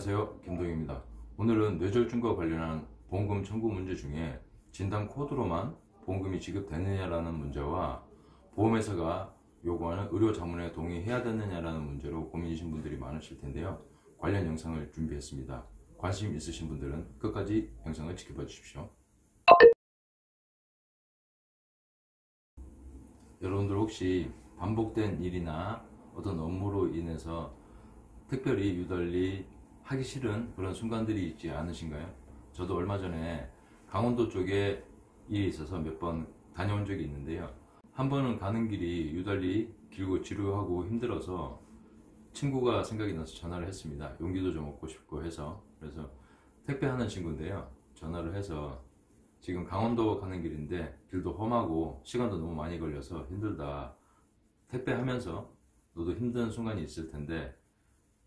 안녕하세요, 김동입니다. 오늘은 뇌졸중과 관련한 보험금 청구 문제 중에 진단 코드로만 보험금이 지급되느냐라는 문제와 보험회사가 요구하는 의료 자문에 동의해야 되느냐라는 문제로 고민이신 분들이 많으실 텐데요. 관련 영상을 준비했습니다. 관심 있으신 분들은 끝까지 영상을 지켜봐 주십시오. 여러분들 혹시 반복된 일이나 어떤 업무로 인해서 특별히 유달리 하기 싫은 그런 순간들이 있지 않으신가요? 저도 얼마 전에 강원도 쪽에 일이 있어서 몇 번 다녀온 적이 있는데요. 한 번은 가는 길이 유달리 길고 지루하고 힘들어서 친구가 생각이 나서 전화를 했습니다. 용기도 좀 얻고 싶고 해서. 그래서 택배하는 친구인데요. 전화를 해서 지금 강원도 가는 길인데 길도 험하고 시간도 너무 많이 걸려서 힘들다. 택배하면서 너도 힘든 순간이 있을 텐데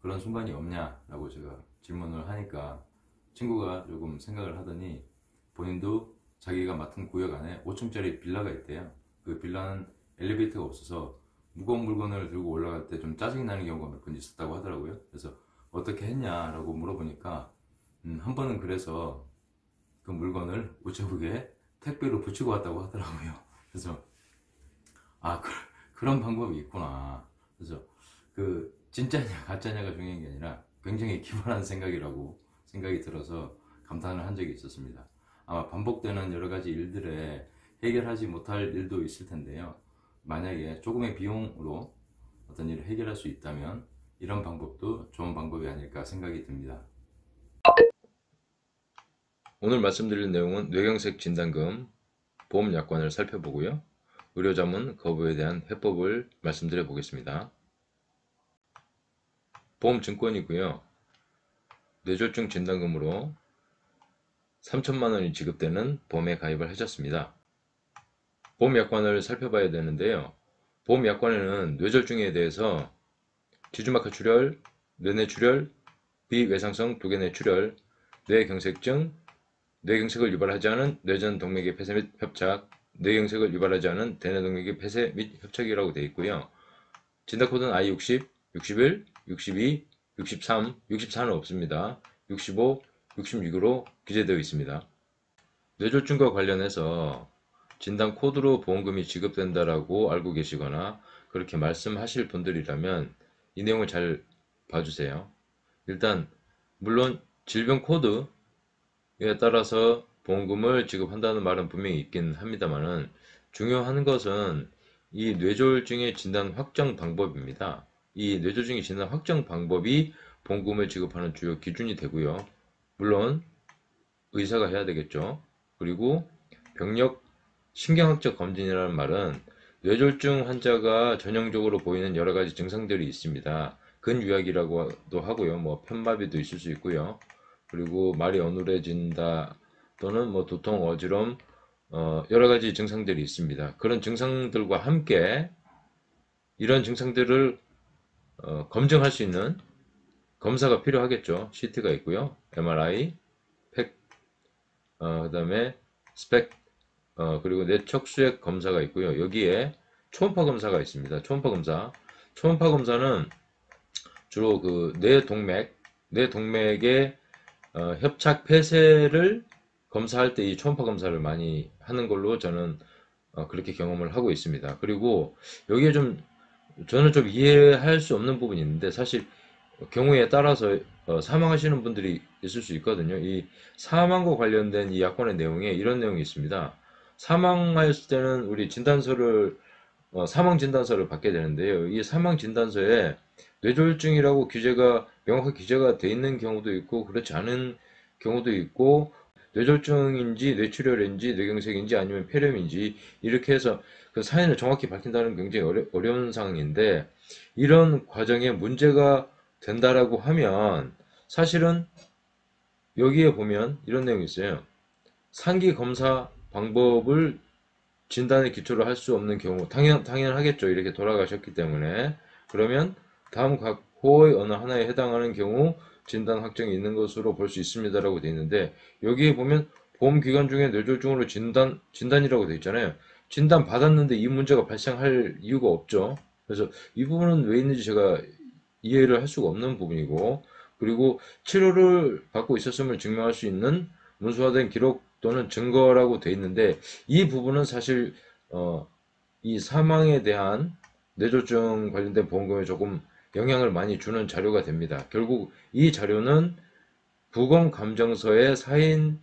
그런 순간이 없냐라고 제가 질문을 하니까 친구가 조금 생각을 하더니 본인도 자기가 맡은 구역 안에 5층짜리 빌라가 있대요. 그 빌라는 엘리베이터가 없어서 무거운 물건을 들고 올라갈 때 좀 짜증이 나는 경우가 몇 번 있었다고 하더라고요. 그래서 어떻게 했냐라고 물어보니까 한 번은 그래서 그 물건을 우체국에 택배로 붙이고 왔다고 하더라고요. 그래서 아 그런 방법이 있구나. 그래서 그 진짜냐 가짜냐가 중요한 게 아니라 굉장히 기발한 생각이라고 생각이 들어서 감탄을 한 적이 있었습니다. 아마 반복되는 여러 가지 일들에 해결하지 못할 일도 있을 텐데요. 만약에 조금의 비용으로 어떤 일을 해결할 수 있다면 이런 방법도 좋은 방법이 아닐까 생각이 듭니다. 오늘 말씀드릴 내용은 뇌경색 진단금 보험 약관을 살펴보고요. 의료자문 거부에 대한 해법을 말씀드려 보겠습니다. 보험증권이고요. 뇌졸중 진단금으로 3천만 원이 지급되는 보험에 가입을 하셨습니다. 보험 약관을 살펴봐야 되는데요. 보험 약관에는 뇌졸중에 대해서 지주막하 출혈, 뇌내출혈, 비외상성 두개뇌출혈, 뇌경색증, 뇌경색을 유발하지 않은 뇌전동맥의 폐쇄 및 협착, 뇌경색을 유발하지 않은 대뇌동맥의 폐쇄 및 협착이라고 되어 있고요. 진단코드는 I60, 61, 62, 63, 64는 없습니다. 65, 66으로 기재되어 있습니다. 뇌졸중과 관련해서 진단 코드로 보험금이 지급된다라고 알고 계시거나 그렇게 말씀하실 분들이라면 이 내용을 잘 봐주세요. 일단 물론 질병 코드에 따라서 보험금을 지급한다는 말은 분명히 있긴 합니다만은 중요한 것은 이 뇌졸중의 진단 확정 방법입니다. 이 뇌졸중의 진단 확정 방법이 보험금을 지급하는 주요 기준이 되고요. 물론 의사가 해야 되겠죠. 그리고 병력 신경학적 검진이라는 말은 뇌졸중 환자가 전형적으로 보이는 여러 가지 증상들이 있습니다. 근유약이라고도 하고요. 뭐 편마비도 있을 수 있고요. 그리고 말이 어눌해진다 또는 뭐 두통, 어지럼 여러 가지 증상들이 있습니다. 그런 증상들과 함께 이런 증상들을 검증할 수 있는 검사가 필요하겠죠. CT가 있고요. MRI, 팩, 그다음에 스펙, 그리고 뇌척수액 검사가 있고요. 여기에 초음파 검사가 있습니다. 초음파 검사. 초음파 검사는 주로 그 뇌동맥의 협착 폐쇄를 검사할 때 이 초음파 검사를 많이 하는 걸로 저는 그렇게 경험을 하고 있습니다. 그리고 여기에 저는 좀 이해할 수 없는 부분이 있는데 사실 경우에 따라서 사망하시는 분들이 있을 수 있거든요. 이 사망과 관련된 이 약관의 내용에 이런 내용이 있습니다. 사망했을 때는 우리 사망 진단서를 받게 되는데요. 이 사망 진단서에 뇌졸중이라고 명확하게 기재가 돼 있는 경우도 있고 그렇지 않은 경우도 있고 뇌졸중인지 뇌출혈인지 뇌경색인지 아니면 폐렴인지 이렇게 해서 그 사연을 정확히 밝힌다는 굉장히 어려운 상황인데 이런 과정에 문제가 된다라고 하면 사실은 여기에 보면 이런 내용이 있어요. 상기 검사 방법을 진단의 기초로 할 수 없는 경우 당연하겠죠. 이렇게 돌아가셨기 때문에 그러면 다음 각 호의 어느 하나에 해당하는 경우 진단 확정이 있는 것으로 볼 수 있습니다라고 되어 있는데 여기에 보면 보험기간 중에 뇌졸중으로 진단이라고 되어 있잖아요. 진단 받았는데 이 문제가 발생할 이유가 없죠. 그래서 이 부분은 왜 있는지 제가 이해를 할 수가 없는 부분이고 그리고 치료를 받고 있었음을 증명할 수 있는 문서화된 기록 또는 증거라고 돼 있는데 이 부분은 사실 이 사망에 대한 뇌졸중 관련된 보험금에 조금 영향을 많이 주는 자료가 됩니다. 결국 이 자료는 부검 감정서의 사인이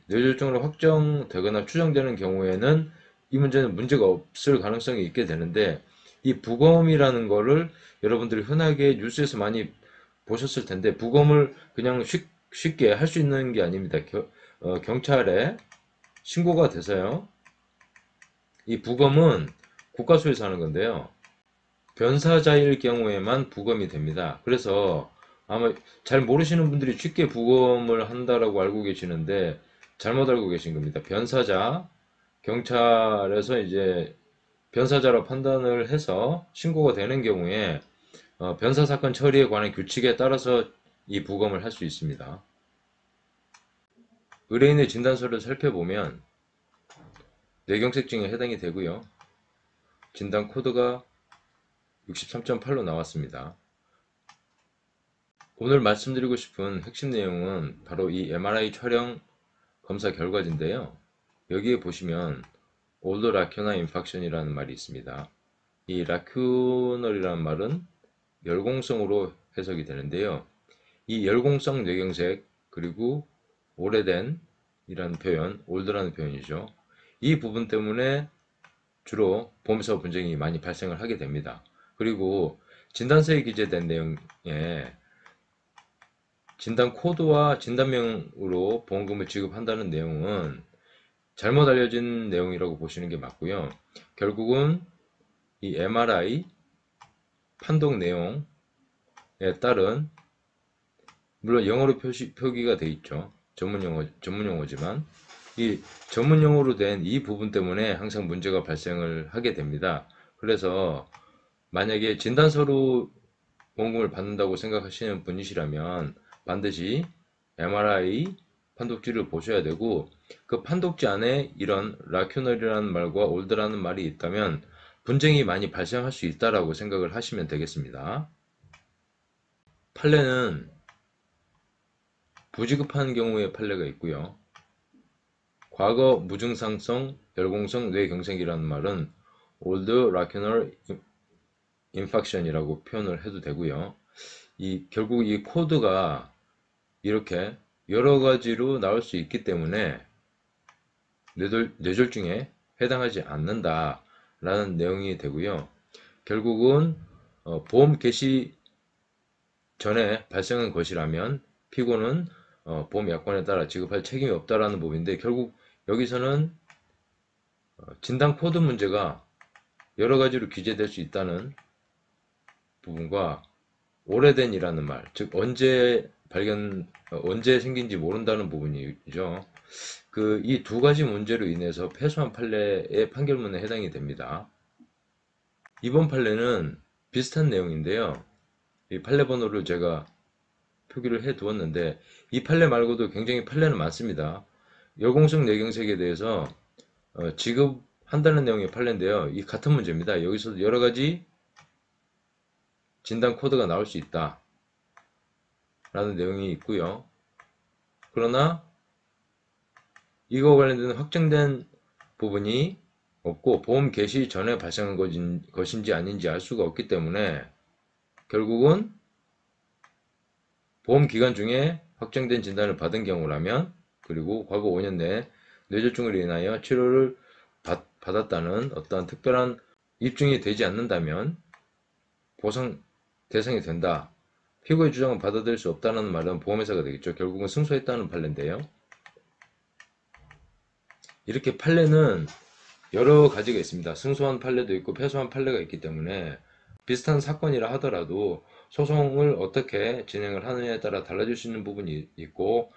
뇌졸중으로 확정되거나 추정되는 경우에는 이 문제는 문제가 없을 가능성이 있게 되는데 이 부검이라는 거를 여러분들이 흔하게 뉴스에서 많이 보셨을 텐데 부검을 그냥 쉽게 할 수 있는 게 아닙니다. 경찰에 신고가 돼서요. 이 부검은 국가수에서 하는 건데요. 변사자일 경우에만 부검이 됩니다. 그래서 아마 잘 모르시는 분들이 쉽게 부검을 한다라고 알고 계시는데 잘못 알고 계신 겁니다. 변사자, 경찰에서 이제 변사자로 판단을 해서 신고가 되는 경우에 변사 사건 처리에 관한 규칙에 따라서 이 부검을 할 수 있습니다. 의뢰인의 진단서를 살펴보면 뇌경색증에 해당이 되고요. 진단 코드가 63.8로 나왔습니다. 오늘 말씀드리고 싶은 핵심 내용은 바로 이 MRI 촬영 검사 결과지인데요. 여기에 보시면 올드 라큐나 인팍션이라는 말이 있습니다. 이 라큐널이라는 말은 열공성으로 해석이 되는데요. 이 열공성 뇌경색 그리고 오래된 이라는 표현, 올드라는 표현이죠. 이 부분 때문에 주로 보험사 분쟁이 많이 발생을 하게 됩니다. 그리고 진단서에 기재된 내용에 진단 코드와 진단명으로 보험금을 지급한다는 내용은 잘못 알려진 내용이라고 보시는 게 맞고요. 결국은 이 MRI 판독 내용에 따른 물론 영어로 표기가 돼 있죠. 전문 용어지만 이 전문 용어로 된 이 부분 때문에 항상 문제가 발생을 하게 됩니다. 그래서 만약에 진단서로 보험금을 받는다고 생각하시는 분이시라면 반드시 MRI 판독지를 보셔야 되고 그 판독지 안에 이런 라큐널이라는 말과 올드라는 말이 있다면 분쟁이 많이 발생할 수 있다라고 생각을 하시면 되겠습니다. 판례는 부지급한 경우에 판례가 있고요. 과거 무증상성 열공성 뇌경색이라는 말은 old lacunar infarction이라고 표현을 해도 되고요. 결국 이 코드가 이렇게 여러 가지로 나올 수 있기 때문에 뇌졸중에 해당하지 않는다라는 내용이 되고요. 결국은 보험 개시 전에 발생한 것이라면 피고는 보험 약관에 따라 지급할 책임이 없다라는 부분인데 결국 여기서는 진단 코드 문제가 여러 가지로 규제될 수 있다는 부분과 오래된이라는 말, 즉 언제 생긴지 모른다는 부분이죠. 이 두 가지 문제로 인해서 패소한 판례의 판결문에 해당이 됩니다. 이번 판례는 비슷한 내용인데요. 이 판례 번호를 제가 표기를 해 두었는데 이 판례 말고도 굉장히 판례는 많습니다. 여공성 뇌경색에 대해서 지급한다는 내용의 판례인데요. 이 같은 문제입니다. 여기서 여러 가지 진단 코드가 나올 수 있다 라는 내용이 있고요. 그러나 이거 관련된 확정된 부분이 없고 보험 개시 전에 발생한 것인지 아닌지 알 수가 없기 때문에 결국은 보험 기간 중에 확정된 진단을 받은 경우라면 그리고 과거 5년 내에 뇌졸중으로 인하여 치료를 받았다는 어떠한 특별한 입증이 되지 않는다면 보상 대상이 된다. 피고의 주장은 받아들일 수 없다는 말은 보험회사가 되겠죠. 결국은 승소했다는 판례인데요. 이렇게 판례는 여러 가지가 있습니다. 승소한 판례도 있고 패소한 판례가 있기 때문에 비슷한 사건이라 하더라도 소송을 어떻게 진행을 하느냐에 따라 달라질 수 있는 부분이 있고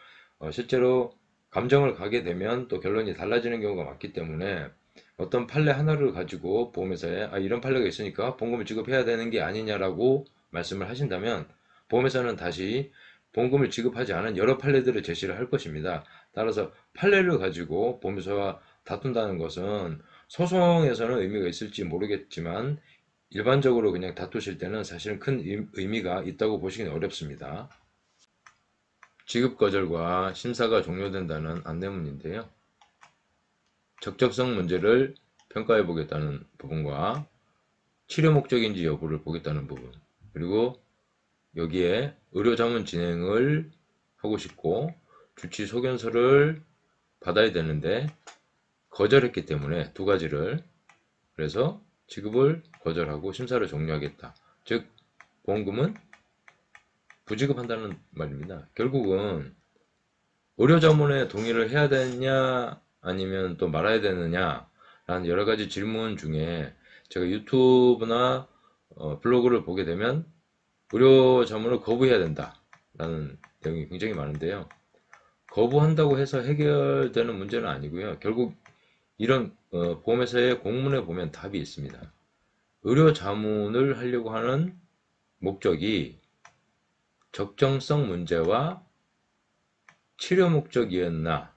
실제로 감정을 가게 되면 또 결론이 달라지는 경우가 많기 때문에 어떤 판례 하나를 가지고 보험회사에 이런 판례가 있으니까 보험금을 지급해야 되는 게 아니냐라고 말씀을 하신다면 보험회사는 다시 보험금을 지급하지 않은 여러 판례들을 제시를 할 것입니다. 따라서 판례를 가지고 보험회사와 다툰다는 것은 소송에서는 의미가 있을지 모르겠지만 일반적으로 그냥 다투실 때는 사실은 큰 의미가 있다고 보시기는 어렵습니다. 지급 거절과 심사가 종료된다는 안내문인데요. 적정성 문제를 평가해 보겠다는 부분과 치료 목적인지 여부를 보겠다는 부분, 그리고 여기에 의료자문 진행을 하고 싶고 주치 소견서를 받아야 되는데 거절했기 때문에 두 가지를, 그래서 지급을 거절하고 심사를 종료하겠다. 즉 보험금은 부지급한다는 말입니다. 결국은 의료자문에 동의를 해야 되느냐 아니면 또 말아야 되느냐 라는 여러 가지 질문 중에 제가 유튜브나 블로그를 보게 되면 의료자문을 거부해야 된다 라는 내용이 굉장히 많은데요. 거부한다고 해서 해결되는 문제는 아니고요. 결국 이런 보험회사의 공문에 보면 답이 있습니다. 의료자문을 하려고 하는 목적이 적정성 문제와 치료 목적이었나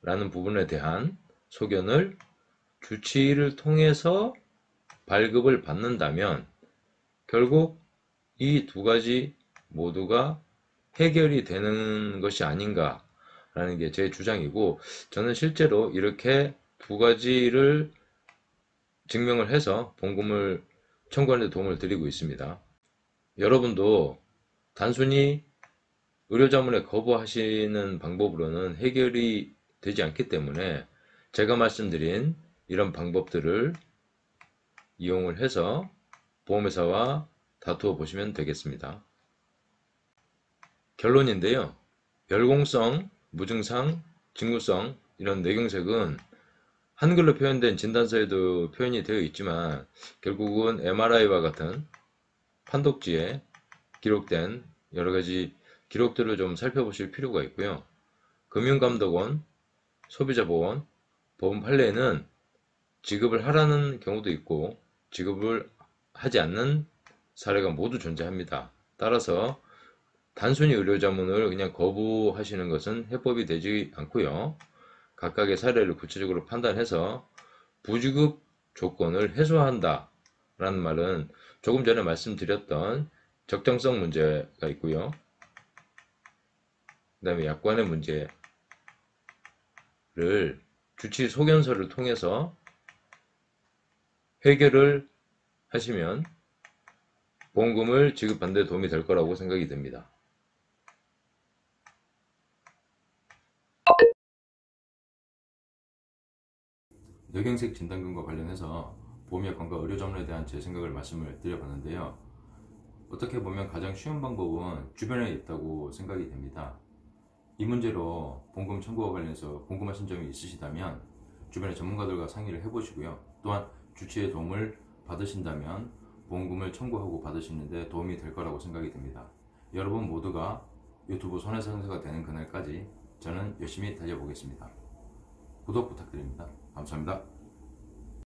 라는 부분에 대한 소견을 주치의를 통해서 발급을 받는다면 결국 이 두 가지 모두가 해결이 되는 것이 아닌가 라는 게 제 주장이고, 저는 실제로 이렇게 두 가지를 증명을 해서 보험금을 청구하는 데 도움을 드리고 있습니다. 여러분도 단순히 의료자문에 거부하시는 방법으로는 해결이 되지 않기 때문에 제가 말씀드린 이런 방법들을 이용을 해서 보험회사와 다투어 보시면 되겠습니다. 결론인데요. 열공성, 무증상, 직무성 이런 뇌경색은 한글로 표현된 진단서에도 표현이 되어 있지만 결국은 MRI와 같은 판독지에 기록된 여러 가지 기록들을 좀 살펴보실 필요가 있고요. 금융감독원, 소비자보건, 보험 판례에는 지급을 하라는 경우도 있고 지급을 하지 않는 사례가 모두 존재합니다. 따라서 단순히 의료자문을 그냥 거부하시는 것은 해법이 되지 않고요. 각각의 사례를 구체적으로 판단해서 부지급 조건을 해소한다 라는 말은 조금 전에 말씀드렸던 적정성 문제가 있고요. 그 다음에 약관의 문제를 주치 소견서를 통해서 해결을 하시면 보험금을 지급하는 데 도움이 될 거라고 생각이 됩니다. 뇌경색 진단금과 관련해서 보험약관과 의료자문에 대한 제 생각을 말씀을 드려봤는데요. 어떻게 보면 가장 쉬운 방법은 주변에 있다고 생각이 됩니다. 이 문제로 보험금 청구와 관련해서 궁금하신 점이 있으시다면 주변의 전문가들과 상의를 해보시고요. 또한 주치의 도움을 받으신다면 보험금을 청구하고 받으시는 데 도움이 될 거라고 생각이 됩니다. 여러분 모두가 유튜브 손해상사가 되는 그날까지 저는 열심히 달려보겠습니다. 구독 부탁드립니다. 감사합니다.